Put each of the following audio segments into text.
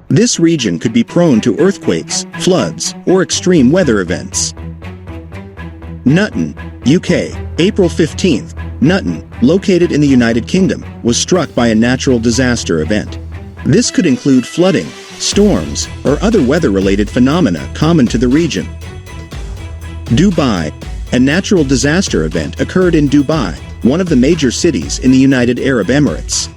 This region could be prone to earthquakes, floods, or extreme weather events. Nutton, UK, April 15th. Nutton, located in the United Kingdom, was struck by a natural disaster event. This could include flooding, storms, or other weather-related phenomena common to the region. Dubai. A natural disaster event occurred in Dubai, one of the major cities in the United Arab Emirates.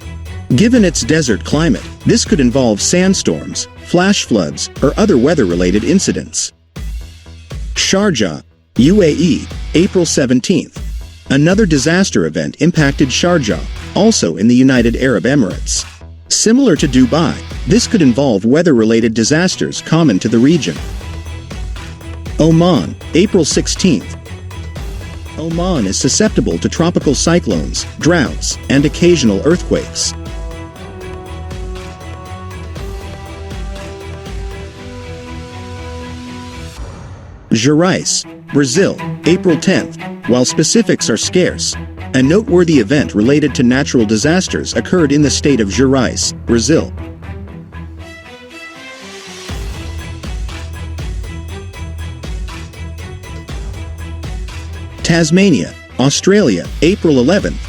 Given its desert climate, this could involve sandstorms, flash floods, or other weather-related incidents. Sharjah, UAE, April 17th. Another disaster event impacted Sharjah, also in the United Arab Emirates. Similar to Dubai, this could involve weather-related disasters common to the region. Oman, April 16th. Oman is susceptible to tropical cyclones, droughts, and occasional earthquakes. Scariest, Brazil, April 10th. While specifics are scarce, a noteworthy event related to natural disasters occurred in the state of Scariest, Brazil. Tasmania, Australia, April 11th.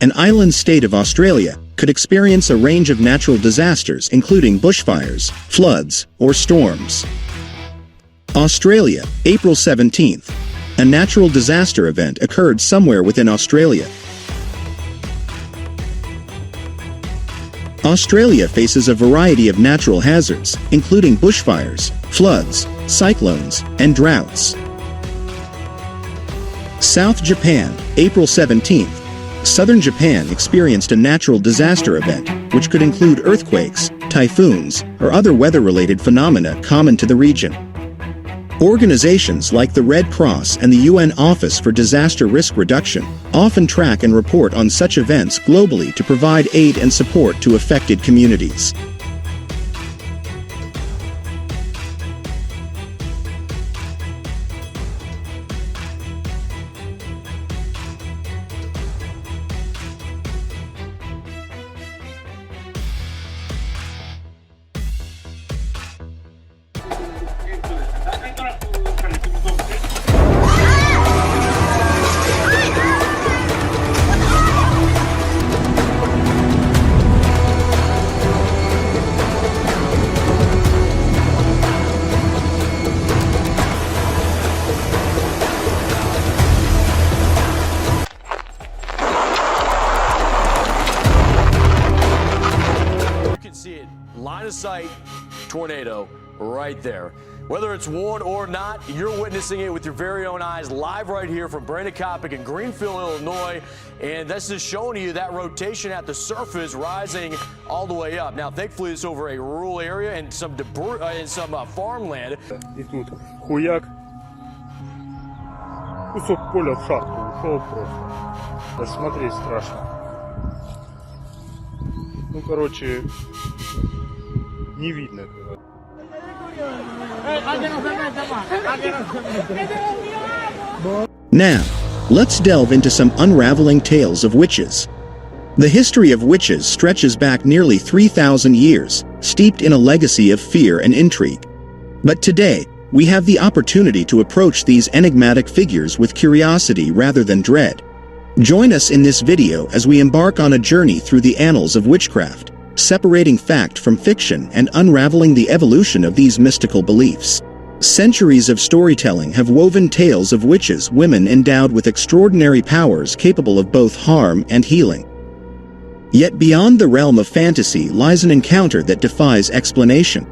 An island state of Australia could experience a range of natural disasters including bushfires, floods, or storms. Australia, April 17th. A natural disaster event occurred somewhere within Australia. Australia faces a variety of natural hazards, including bushfires, floods, cyclones, and droughts. South Japan, April 17th. Southern Japan experienced a natural disaster event, which could include earthquakes, typhoons, or other weather-related phenomena common to the region. Organizations like the Red Cross and the UN Office for Disaster Risk Reduction often track and report on such events globally to provide aid and support to affected communities. Line of sight tornado right there. Whether it's warned or not, you're witnessing it with your very own eyes live right here from Brandon Kopic in Greenfield, Illinois. And this is showing you that rotation at the surface rising all the way up. Now, thankfully, it's over a rural area and some debris and some farmland. И тут хуяк. Кусок поля в шахту ушел просто. Да смотреть страшно. Ну, короче, не видно. Now, let's delve into some unraveling tales of witches. The history of witches stretches back nearly 3,000 years, steeped in a legacy of fear and intrigue. But today, we have the opportunity to approach these enigmatic figures with curiosity rather than dread. Join us in this video as we embark on a journey through the annals of witchcraft, separating fact from fiction and unraveling the evolution of these mystical beliefs. Centuries of storytelling have woven tales of witches, women endowed with extraordinary powers capable of both harm and healing. Yet beyond the realm of fantasy lies an encounter that defies explanation.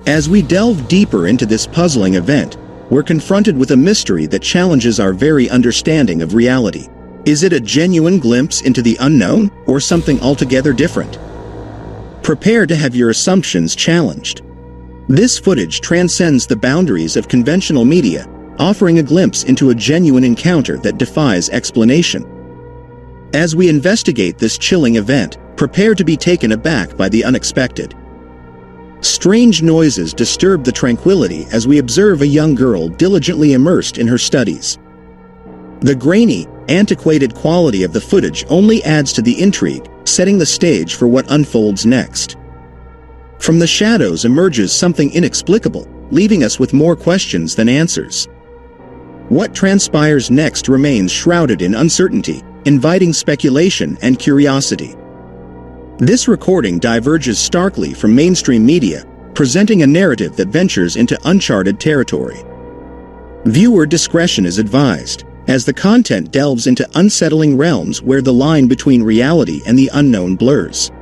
As we delve deeper into this puzzling event, we're confronted with a mystery that challenges our very understanding of reality. Is it a genuine glimpse into the unknown, or something altogether different? Prepare to have your assumptions challenged. This footage transcends the boundaries of conventional media, offering a glimpse into a genuine encounter that defies explanation. As we investigate this chilling event, prepare to be taken aback by the unexpected. Strange noises disturb the tranquility as we observe a young girl diligently immersed in her studies. The grainy, antiquated quality of the footage only adds to the intrigue, setting the stage for what unfolds next. From the shadows emerges something inexplicable, leaving us with more questions than answers. What transpires next remains shrouded in uncertainty, inviting speculation and curiosity. This recording diverges starkly from mainstream media, presenting a narrative that ventures into uncharted territory. Viewer discretion is advised, as the content delves into unsettling realms where the line between reality and the unknown blurs.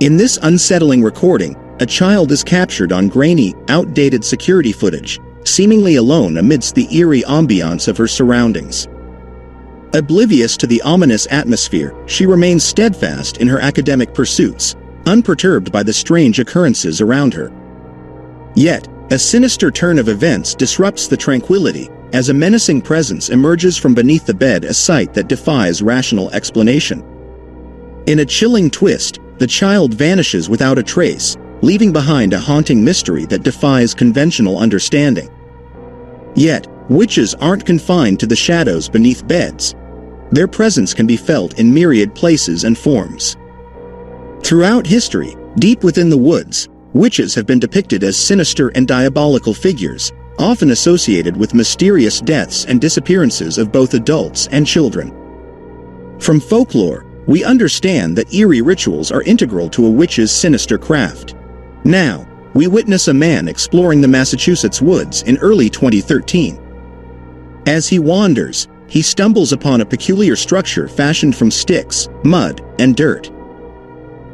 In this unsettling recording, a child is captured on grainy, outdated security footage, seemingly alone amidst the eerie ambiance of her surroundings. Oblivious to the ominous atmosphere, she remains steadfast in her academic pursuits, unperturbed by the strange occurrences around her. Yet, a sinister turn of events disrupts the tranquility, as a menacing presence emerges from beneath the bed, a sight that defies rational explanation. In a chilling twist, the child vanishes without a trace, leaving behind a haunting mystery that defies conventional understanding. Yet, witches aren't confined to the shadows beneath beds. Their presence can be felt in myriad places and forms. Throughout history, deep within the woods, witches have been depicted as sinister and diabolical figures, often associated with mysterious deaths and disappearances of both adults and children. From folklore, we understand that eerie rituals are integral to a witch's sinister craft. Now, we witness a man exploring the Massachusetts woods in early 2013. As he wanders, he stumbles upon a peculiar structure fashioned from sticks, mud, and dirt.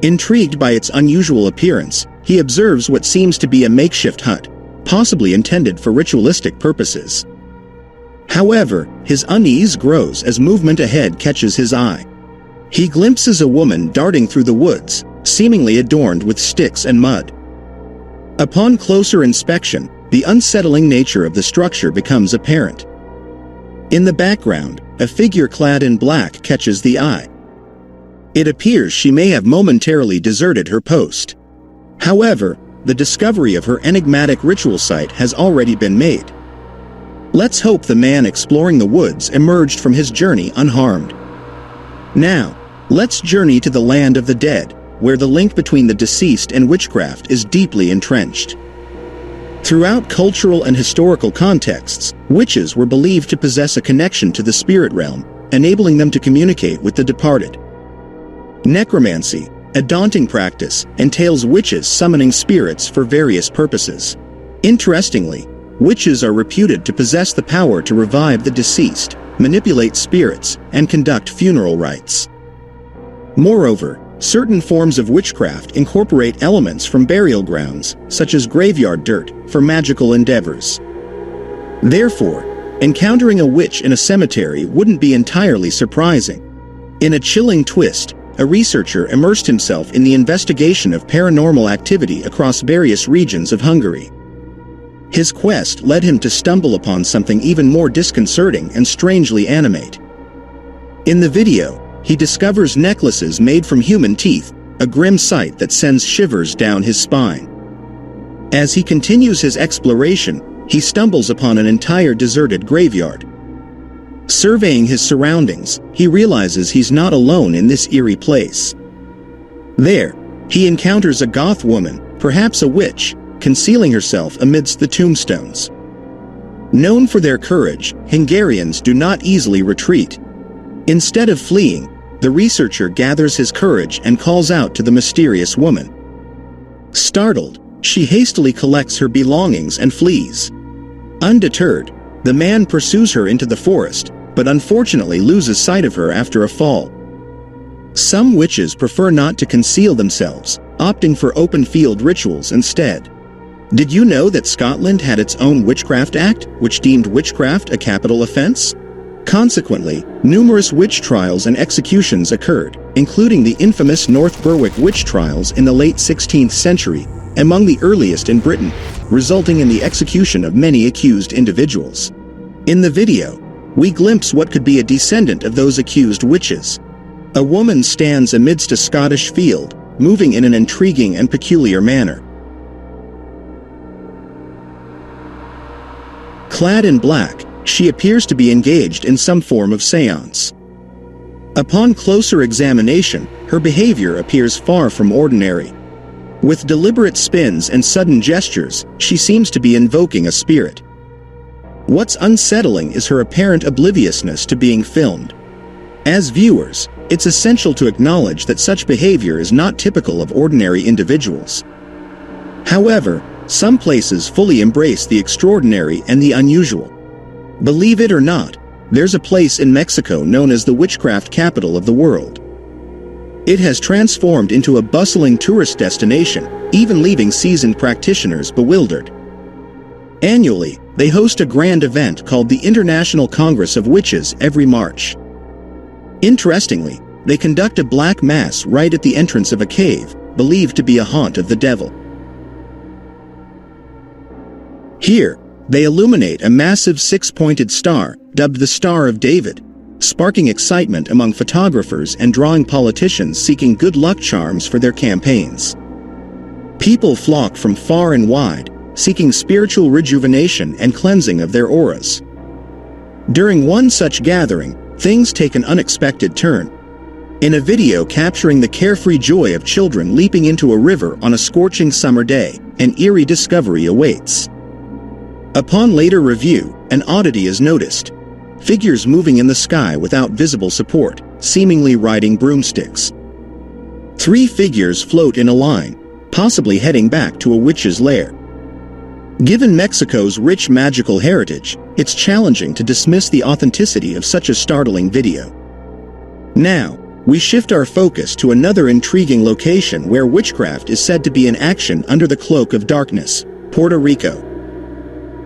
Intrigued by its unusual appearance, he observes what seems to be a makeshift hut, possibly intended for ritualistic purposes. However, his unease grows as movement ahead catches his eye. He glimpses a woman darting through the woods, seemingly adorned with sticks and mud. Upon closer inspection, the unsettling nature of the structure becomes apparent. In the background, a figure clad in black catches the eye. It appears she may have momentarily deserted her post. However, the discovery of her enigmatic ritual site has already been made. Let's hope the man exploring the woods emerged from his journey unharmed. Now, let's journey to the land of the dead, where the link between the deceased and witchcraft is deeply entrenched. Throughout cultural and historical contexts, witches were believed to possess a connection to the spirit realm, enabling them to communicate with the departed. Necromancy, a daunting practice, entails witches summoning spirits for various purposes. Interestingly, witches are reputed to possess the power to revive the deceased, manipulate spirits, and conduct funeral rites. Moreover, certain forms of witchcraft incorporate elements from burial grounds, such as graveyard dirt, for magical endeavors. Therefore, encountering a witch in a cemetery wouldn't be entirely surprising. In a chilling twist, a researcher immersed himself in the investigation of paranormal activity across various regions of Hungary. His quest led him to stumble upon something even more disconcerting and strangely animate. In the video, he discovers necklaces made from human teeth, a grim sight that sends shivers down his spine. As he continues his exploration, he stumbles upon an entire deserted graveyard. Surveying his surroundings, he realizes he's not alone in this eerie place. There, he encounters a goth woman, perhaps a witch, concealing herself amidst the tombstones. Known for their courage, Hungarians do not easily retreat. Instead of fleeing, the researcher gathers his courage and calls out to the mysterious woman. Startled, she hastily collects her belongings and flees. Undeterred, the man pursues her into the forest, but unfortunately loses sight of her after a fall. Some witches prefer not to conceal themselves, opting for open field rituals instead. Did you know that Scotland had its own Witchcraft Act, which deemed witchcraft a capital offense? Consequently, numerous witch trials and executions occurred, including the infamous North Berwick witch trials in the late 16th century, among the earliest in Britain, resulting in the execution of many accused individuals. In the video, we glimpse what could be a descendant of those accused witches. A woman stands amidst a Scottish field, moving in an intriguing and peculiar manner. Clad in black, she appears to be engaged in some form of séance. Upon closer examination, her behavior appears far from ordinary. With deliberate spins and sudden gestures, she seems to be invoking a spirit. What's unsettling is her apparent obliviousness to being filmed. As viewers, it's essential to acknowledge that such behavior is not typical of ordinary individuals. However, some places fully embrace the extraordinary and the unusual. Believe it or not, there's a place in Mexico known as the witchcraft capital of the world. It has transformed into a bustling tourist destination, even leaving seasoned practitioners bewildered. Annually, they host a grand event called the International Congress of Witches every March. Interestingly, they conduct a black mass right at the entrance of a cave, believed to be a haunt of the devil. Here, they illuminate a massive six-pointed star, dubbed the Star of David, sparking excitement among photographers and drawing politicians seeking good luck charms for their campaigns. People flock from far and wide, seeking spiritual rejuvenation and cleansing of their auras. During one such gathering, things take an unexpected turn. In a video capturing the carefree joy of children leaping into a river on a scorching summer day, an eerie discovery awaits. Upon later review, an oddity is noticed. Figures moving in the sky without visible support, seemingly riding broomsticks. 3 figures float in a line, possibly heading back to a witch's lair. Given Mexico's rich magical heritage, it's challenging to dismiss the authenticity of such a startling video. Now, we shift our focus to another intriguing location where witchcraft is said to be in action under the cloak of darkness, Puerto Rico.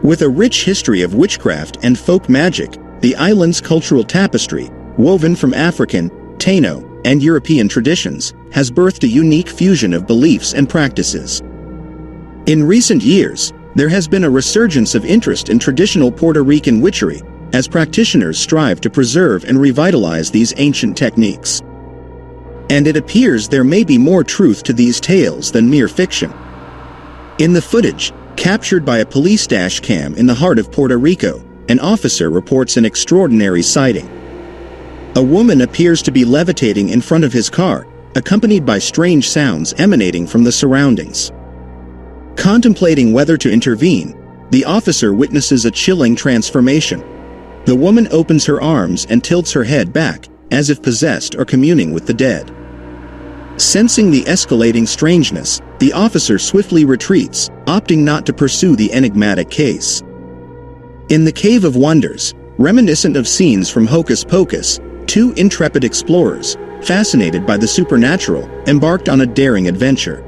With a rich history of witchcraft and folk magic, the island's cultural tapestry, woven from African, Taino, and European traditions, has birthed a unique fusion of beliefs and practices. In recent years, there has been a resurgence of interest in traditional Puerto Rican witchery, as practitioners strive to preserve and revitalize these ancient techniques. And it appears there may be more truth to these tales than mere fiction. In the footage, captured by a police dash cam in the heart of Puerto Rico, an officer reports an extraordinary sighting. A woman appears to be levitating in front of his car, accompanied by strange sounds emanating from the surroundings. Contemplating whether to intervene, the officer witnesses a chilling transformation. The woman opens her arms and tilts her head back, as if possessed or communing with the dead. Sensing the escalating strangeness, the officer swiftly retreats, opting not to pursue the enigmatic case. In the Cave of Wonders, reminiscent of scenes from Hocus Pocus, 2 intrepid explorers, fascinated by the supernatural, embarked on a daring adventure.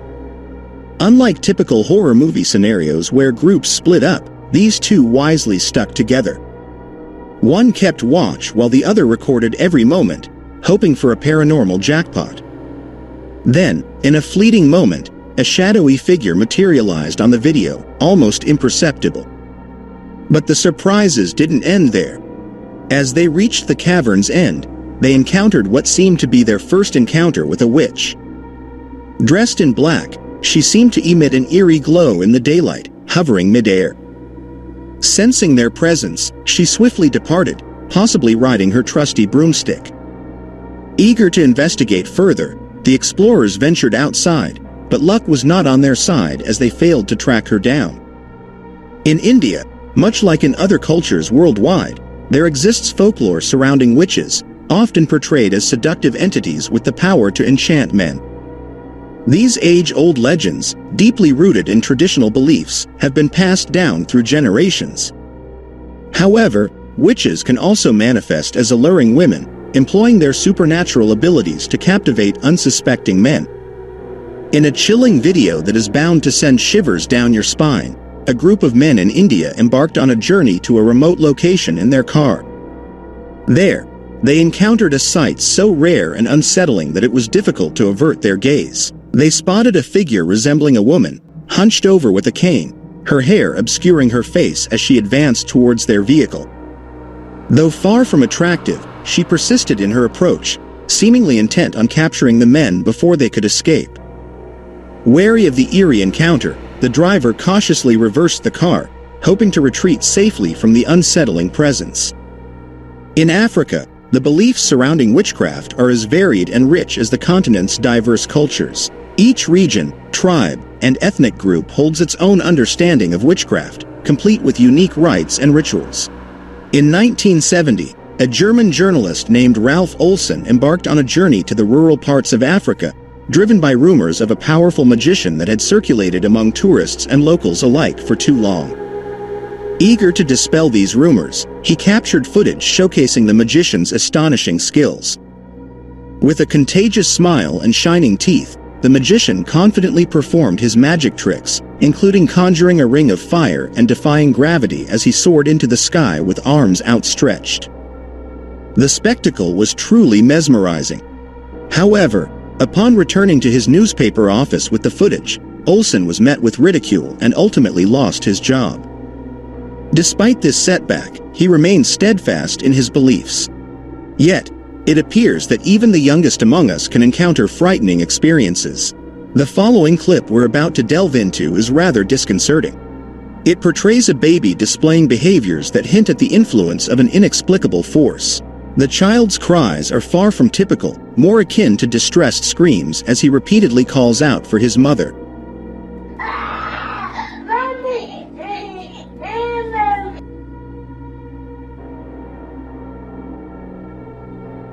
Unlike typical horror movie scenarios where groups split up, these 2 wisely stuck together. One kept watch while the other recorded every moment, hoping for a paranormal jackpot. Then, in a fleeting moment, a shadowy figure materialized on the video, almost imperceptible. But the surprises didn't end there. As they reached the cavern's end, they encountered what seemed to be their first encounter with a witch. Dressed in black, she seemed to emit an eerie glow in the daylight, hovering midair. Sensing their presence, she swiftly departed, possibly riding her trusty broomstick. Eager to investigate further, the explorers ventured outside, but luck was not on their side as they failed to track her down. In India, much like in other cultures worldwide, there exists folklore surrounding witches, often portrayed as seductive entities with the power to enchant men. These age-old legends, deeply rooted in traditional beliefs, have been passed down through generations. However, witches can also manifest as alluring women, employing their supernatural abilities to captivate unsuspecting men. In a chilling video that is bound to send shivers down your spine, a group of men in India embarked on a journey to a remote location in their car. There, they encountered a sight so rare and unsettling that it was difficult to avert their gaze. They spotted a figure resembling a woman, hunched over with a cane, her hair obscuring her face as she advanced towards their vehicle. Though far from attractive, she persisted in her approach, seemingly intent on capturing the men before they could escape. Wary of the eerie encounter, the driver cautiously reversed the car, hoping to retreat safely from the unsettling presence. In Africa, the beliefs surrounding witchcraft are as varied and rich as the continent's diverse cultures. Each region, tribe, and ethnic group holds its own understanding of witchcraft, complete with unique rites and rituals. In 1970, a German journalist named Ralph Olsen embarked on a journey to the rural parts of Africa, driven by rumors of a powerful magician that had circulated among tourists and locals alike for too long. Eager to dispel these rumors, he captured footage showcasing the magician's astonishing skills. With a contagious smile and shining teeth, the magician confidently performed his magic tricks, including conjuring a ring of fire and defying gravity as he soared into the sky with arms outstretched. The spectacle was truly mesmerizing. However, upon returning to his newspaper office with the footage, Olsen was met with ridicule and ultimately lost his job. Despite this setback, he remained steadfast in his beliefs. Yet, it appears that even the youngest among us can encounter frightening experiences. The following clip we're about to delve into is rather disconcerting. It portrays a baby displaying behaviors that hint at the influence of an inexplicable force. The child's cries are far from typical, more akin to distressed screams as he repeatedly calls out for his mother.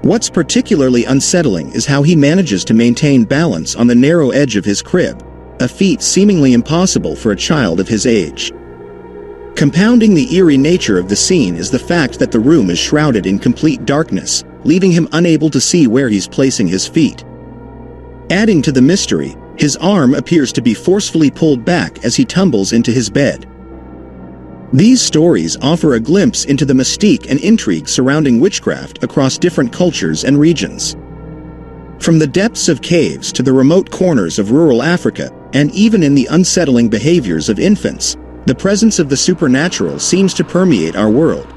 What's particularly unsettling is how he manages to maintain balance on the narrow edge of his crib, a feat seemingly impossible for a child of his age. Compounding the eerie nature of the scene is the fact that the room is shrouded in complete darkness, leaving him unable to see where he's placing his feet. Adding to the mystery, his arm appears to be forcefully pulled back as he tumbles into his bed. These stories offer a glimpse into the mystique and intrigue surrounding witchcraft across different cultures and regions. From the depths of caves to the remote corners of rural Africa, and even in the unsettling behaviors of infants, the presence of the supernatural seems to permeate our world.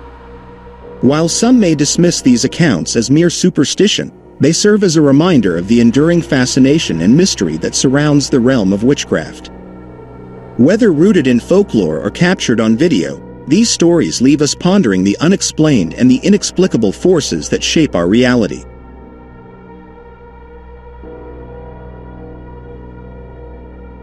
While some may dismiss these accounts as mere superstition, they serve as a reminder of the enduring fascination and mystery that surrounds the realm of witchcraft. Whether rooted in folklore or captured on video, these stories leave us pondering the unexplained and the inexplicable forces that shape our reality.